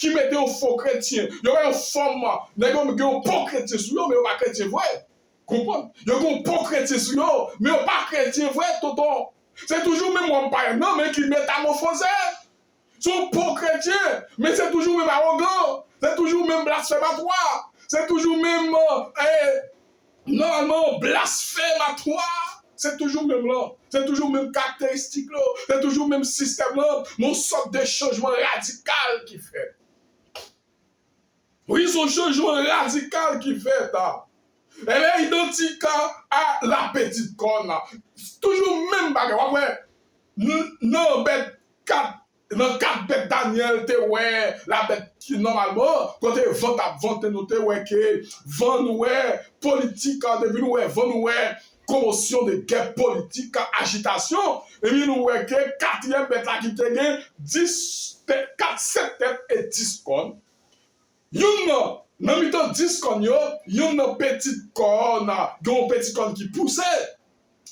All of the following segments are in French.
qui mettait un faux chrétien. Il y a une femme, qui a un bon chrétien sur eux, mais pas chrétien vrai. Comprends? Il y a un bon chrétien sur eux, mais pas chrétien vrai, tonton. C'est toujours même un païen, non, mais qui métamorphosé. Son bon chrétien, mais c'est toujours même arrogant. C'est toujours même blasphématoire. C'est toujours même, normalement, blasphématoire. C'est toujours même là. C'est toujours même caractéristique là. C'est toujours même système là. Mon sorte de changement radical qui fait. Oui, son changement radical qui fait. Hein. Elle est identique à la petite corne. Toujours même bagarre. Ouais. Non, bête 4. Dans 4 bêtes Daniel, te ouais, la bête qui normalement, quand tu vente à vente, nous te ouais, que vend ouais, politique, depuis nous ouais, vend ouais, commotion de guerre politique, agitation, et puis nous ouais, que 4e bête là qui te gagne 10 têtes, 4, 7 têtes et 10 cornes. Yon nan mitan 10 cornes yo, yon nan petite corne, yon petite corne qui poussait,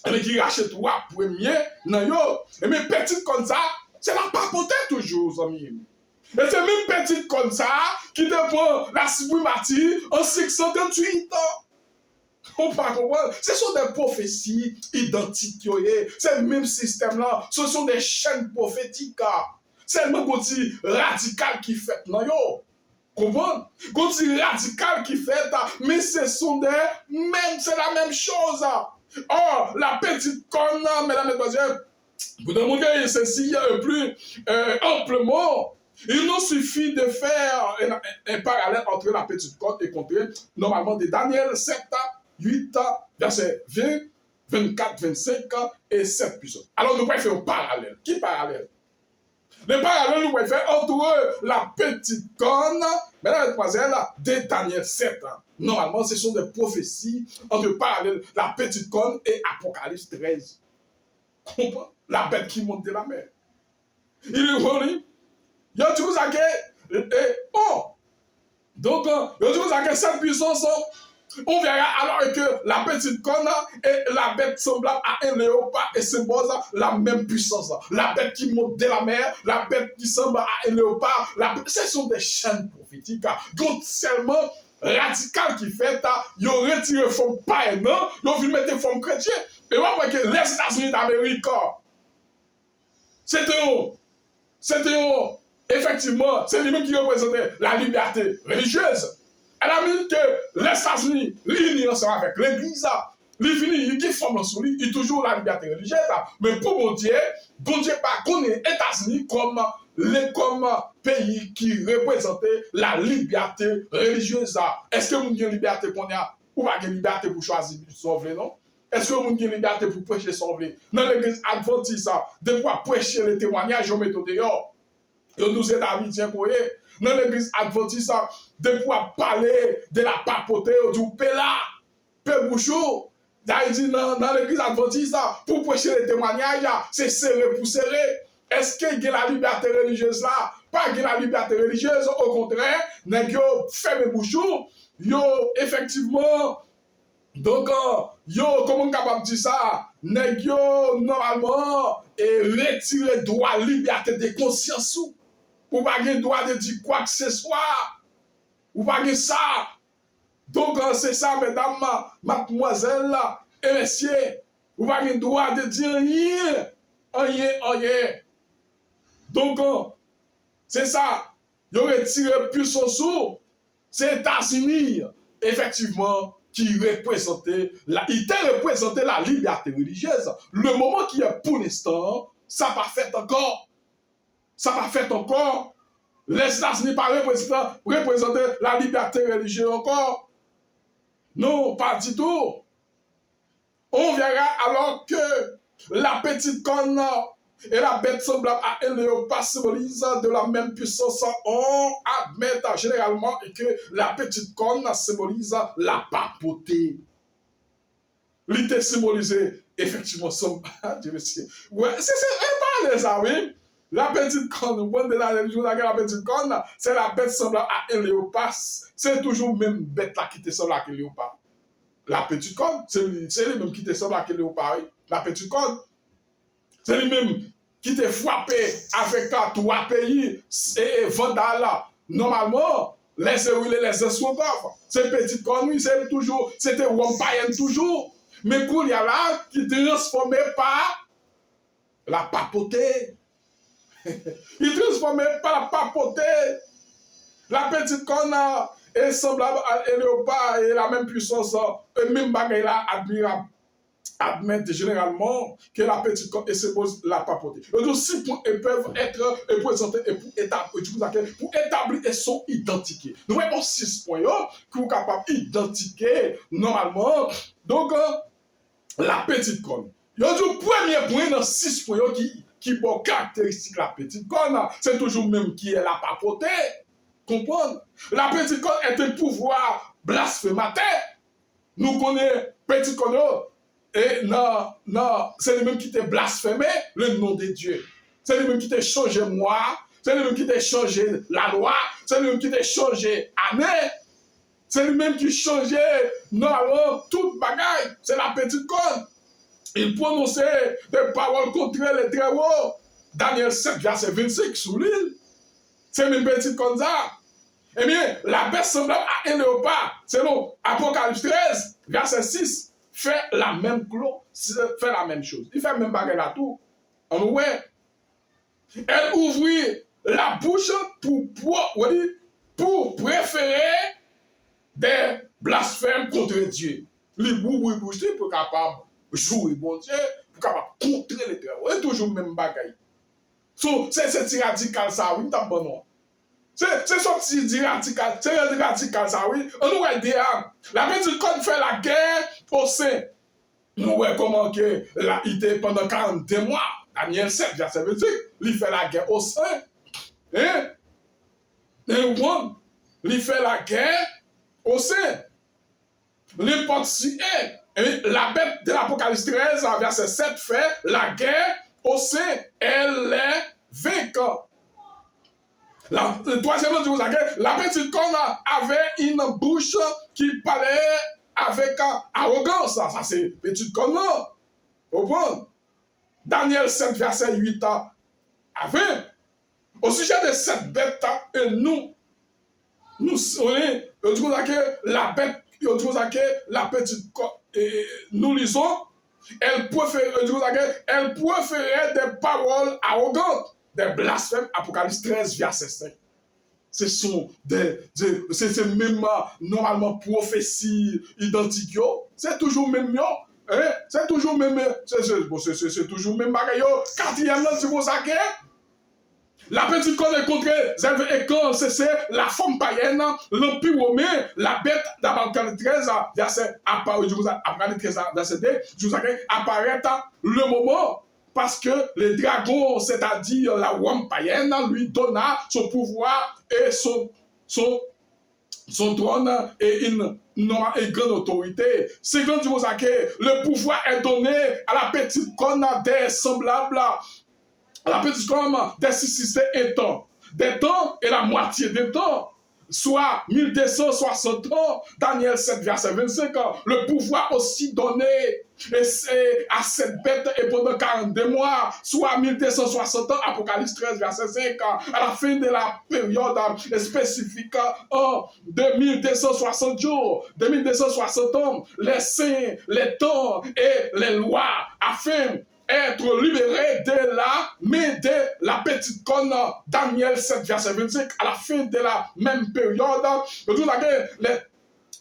et mais qui rachète 3 premiers, nan yo, et mais petite corne ça, c'est la papauté toujours, amis. Et c'est même petite comme ça qui te prend la Sibrimati en 638 ans. On pas comprendre. Ce sont des prophéties identiques. C'est le même système-là. Ce sont des chaînes prophétiques. C'est le même côté radical qui fait. Non, yo. Comprends? Côté radical qui fait. Mais ce sont des mêmes. C'est la même chose. Or, la petite corne, mesdames et messieurs, pour demander ceci plus amplement, il nous suffit de faire un parallèle entre la petite côte et contre normalement de Daniel 7, 8, verset 20, 24, 25 et 7 puissants. Alors nous pouvons faire un parallèle. Qui parallèle? Le parallèle nous pouvons faire entre la petite corne, mesdames et mademoiselles, de Daniel 7. Normalement, ce sont des prophéties entre parallèle la petite corne et Apocalypse 13. Comprends? La bête qui monte de la mer. Il est venu. Il y a tout ça qui est. Oh! Donc, il y a tout ça qui est cette puissance. On verra alors que la petite corne et la bête semblable à un léopard et symbolise la même puissance. La bête qui monte de la mer, la bête qui semble à un léopard, ce sont des chaînes prophétiques. Donc, seulement radical qui fait, ils ont retiré forme païenne, ils ont vu mettre forme chrétienne. Et on voit que les États-Unis d'Amérique, c'était effectivement, c'est lui-même qui représentait la liberté religieuse. Elle a mis que les États-Unis, l'unis ensemble avec l'Église, il finit, il forme sur lui, il toujours la liberté religieuse. Mais pour mon Dieu pas connaît les États-Unis comme pays qui représentait la liberté religieuse. Est-ce que vous avez une liberté qu'on a ou pas une liberté pour choisir son vrai, non? Est-ce que vous avez une liberté pour prêcher son vrai? Dans l'église adventiste, de pouvoir prêcher les témoignages, je mets dehors. Et nous aide à dire quoi? Dans l'église adventiste, de pouvoir parler de la papauté, du péla, pébouchou. Dans l'église adventiste, pour prêcher les témoignages, c'est serré pour serrer. Est-ce qu'il y a la liberté religieuse là? Pas de la liberté religieuse, au contraire, n'est-ce que ferme bouchou, yo effectivement. Donc, comment on capable de dire ça? N'est-ce que normalement, retirer droit liberté de conscience ou pas de droit de dire quoi que ce soit, ou pas de ça. Donc, c'est ça, mesdames, mademoiselles et messieurs, ou pas de droit de dire rien. Donc, c'est ça. Ils ont retiré plus son sou. C'est les États-Unis, effectivement, qui représentait la liberté religieuse. Le moment qui est pour l'instant, ça n'a pas fait encore. Ça n'a pas fait encore. Les États-Unis pas représenter la liberté religieuse encore. Non, pas du tout. On verra alors que la petite corne et la bête semblable à un léopard symbolisent de la même puissance. On admet généralement que la petite corne symbolise la papauté. L'idée symbolisée, effectivement, ouais, c'est pas les amis. La petite corne, la petite corne, c'est la bête semblable à un léopard. C'est toujours même bête là qui te semble à un léopard. La petite corne, c'est lui-même qui te semble à un léopard. La petite corne. C'est lui-même qui t'a frappé avec 3 pays et Vandala, normalement, les escrocs, c'est petit connu, c'est toujours, c'était one païen toujours. Mais qu'il y a là, qui transformé par la papauté. Il transformé par la papauté. La petite corne est semblable à l'éléopard et la même puissance, et même bagaille là, admirable. Admettre généralement que la petite corne suppose la papauté. Donc, 6 points peuvent être présentés et pour établir son identité. Nous avons 6 points qui sont capables d'identifier normalement. Donc, la petite corne. Le premier point dans 6 points qui est caractéristique de la petite corne, c'est toujours même qui est la papauté. Comprendre? La petite corne est un pouvoir blasphémateur. Nous connaissons petite corne et non, c'est lui-même qui t'a blasphémé le nom de Dieu. C'est lui-même qui t'a changé moi, c'est lui-même qui t'a changé la loi, c'est lui-même qui t'a changé année. C'est lui-même qui changeait normalement toute bagaille. C'est la petite corne. Il prononçait des paroles contraires les très hauts. Daniel 7, verset 25, sous l'île. C'est une petite corne ça. Eh bien, la bête semblable à un léopard, selon Apocalypse 13, verset 6, fait la même fait la même chose. Il fait même bagaille là tout. On voit. Elle ouvrit la bouche pour préférer des blasphèmes contre Dieu. Les bouches pour capable jouer bon Dieu, pour capable contrer les terres. C'est toujours le même bagaille. C'est radical ça, oui, t'as bon nom. C'est sorti radical, c'est radical ça, oui. On nous voit la petite corne fait la guerre au sein. Nous voyons comment que là, il était pendant 42 mois, Daniel 7, verset 25, il fait la guerre au sein. Hein? Il fait la guerre au sein. Les portiers, la bête de l'Apocalypse 13, verset 7, fait la guerre au sein. Elle est vaincante. Le troisième dit la petite corne avait une bouche qui parlait avec arrogance. Ça c'est petite corne. Au point. Daniel 7, verset 8 à 20. Au sujet de cette bête, nous la bête, la petite corne, nous lisons, elle préférait des paroles arrogantes. Des blasphèmes, Apocalypse 13, verset 5. C'est même normalement prophétie identique. C'est toujours même c'est toujours même c'est toujours même bagaille. Quatrième là, c'est pour ça que la petite corne est contre et quand c'est la forme païenne, l'empire romain, la bête d'Apocalypse 13, verset Apocalypse 13, verset 2, apparaît le moment. Parce que le dragon, c'est-à-dire la Rome païenne, lui donna son pouvoir et son trône et une grande autorité. C'est quand le pouvoir est donné à la petite corne des semblables, à la petite corne des 661 temps. Des temps et la moitié des temps. Soit 1260 ans, Daniel 7, verset 25 ans, le pouvoir aussi donné à cette bête et pendant 42 mois, soit 1260 ans, Apocalypse 13, verset 5 ans, à la fin de la période spécifique de 1260 jours, de 1260 ans, les saints, les temps et les lois, afin être libéré de la main de la petite corne. Daniel 7, verset 25, à la fin de la même période,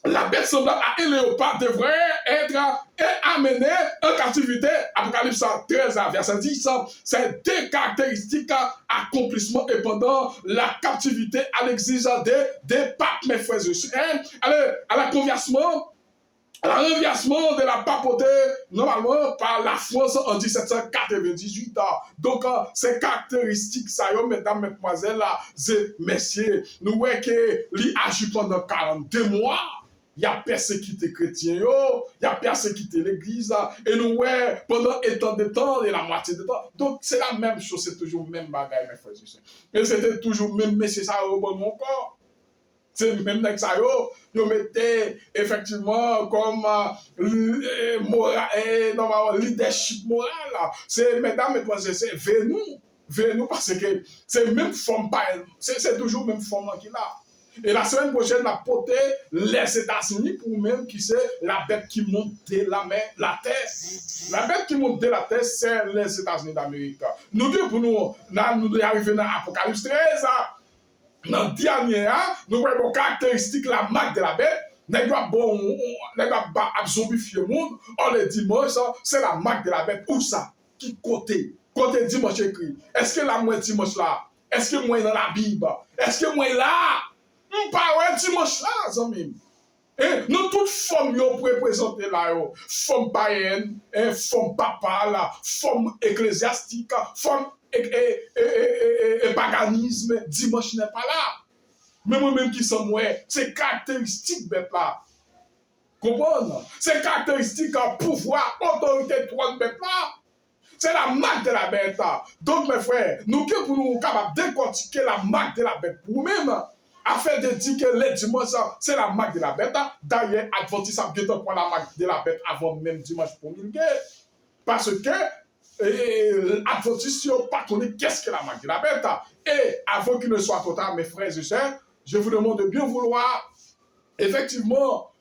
la bête semblable à un léopard devrait être amenée en captivité. Apocalypse 13, verset 10, c'est deux caractéristiques accomplissement et pendant la captivité à l'exige des papes, mes frères et sœurs. À la conversion, le renversement de la papauté, normalement, par la France en 1798. Donc, ces caractéristiques, ça y est, mesdames, mesdemoiselles, et messieurs, nous voyons que l'I agit pendant 42 mois. Il y a persécuté les chrétiens, il y a persécuté l'église, et nous voyons pendant autant de temps et la moitié de temps. Donc, c'est la même chose, c'est toujours le même bagage, mes frères et sœurs. Et c'était toujours le même messieurs, ça au bon mon corps. C'est même avec ça, yo mettez effectivement comme leadership moral. C'est mesdames et mesdemoiselles, c'est venu. vers nous parce que c'est même forme, c'est toujours même forme qu'il a. Et la semaine prochaine, on a porté les États-Unis pour même qui c'est la bête qui monte de la terre. La bête qui monte de la terre, c'est les États-Unis d'Amérique. Nous disons pour nous, nous arrivons dans l'Apocalypse 13, dans le dernier, nous voyons les caractéristiques, la marque de la bête. Nous doit zombifier le monde. Or, le dimanche, c'est la marque de la bête. Où ça? Qui côté? Côté dimanche écrit. Est-ce que la moi dimanche là? Est-ce que moi dans la Bible? Est-ce que moi là? Pas dimanche là, zami. Nous toutes formes yo représenter là yo, forme païenne, forme papale, forme ecclésiastique, forme paganisme, dimanche n'est pas là. Mais moi-même qui sont moi, c'est caractéristique bête là. Comprendre? C'est caractéristique pouvoir, autorité, droit de bête là. C'est la marque de la bête. Donc mes frères, nous que pour nous capables de décortiquer la marque de la bête pour nous-mêmes, afin de dire que les dimanches, c'est la marque de la bête. D'ailleurs, Adventiste a bien pour la marque de la bête avant même dimanche pour nous. Parce que Adventiste n'a pas connu qu'est-ce que la marque de la bête. Et avant qu'il ne soit trop tard, mes frères et sœurs, je vous demande de bien vouloir, effectivement,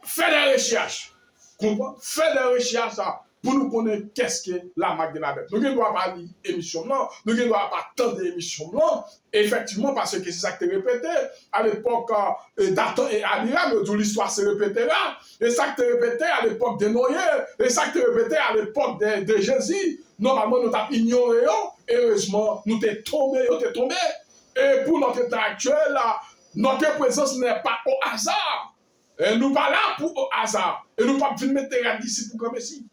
faire des recherches. Comprends? Faire des recherches pour nous connaître qu'est-ce que la marque de la bête. Nous ne devons pas lire l'émission là, nous ne devons pas attendre l'émission là, effectivement, parce que c'est ça qui est répété. À l'époque d'Adam et Abraham, l'histoire s'est répétée là, et ça qui est répété à l'époque de Noé, et ça qui est répété à l'époque de Jésus. Normalement, nous avons ignoré, heureusement, nous sommes tombés. Et pour notre état actuel, notre présence n'est pas au hasard. Et nous ne sommes pas là pour au hasard. Et nous ne sommes pas venus mettre d'ici pour comme ici.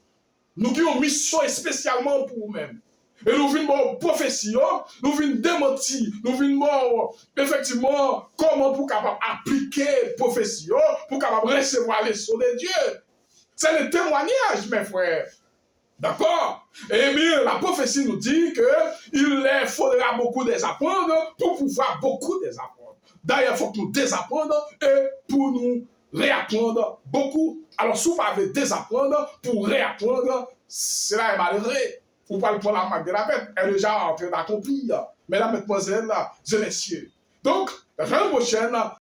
Nous avons une mission spécialement pour nous-mêmes. Et nous venons prophétie, nous venons démentir, nous venons effectivement comment pour capable appliquer prophétie, pour capable recevoir les sons de Dieu. C'est le témoignage, mes frères. D'accord? Eh bien, la prophétie nous dit qu'il faudra beaucoup désapprendre pour pouvoir beaucoup désapprendre. D'ailleurs, il faut que nous désapprendre et pour nous réapprendre beaucoup. Alors, si vous avez désapprendre pour réapprendre, cela est malheureux. Vous parlez pour la marque de la bête, elle est déjà en train d'accomplir. Mesdames, mesdemoiselles, messieurs. Donc, la semaine prochaine,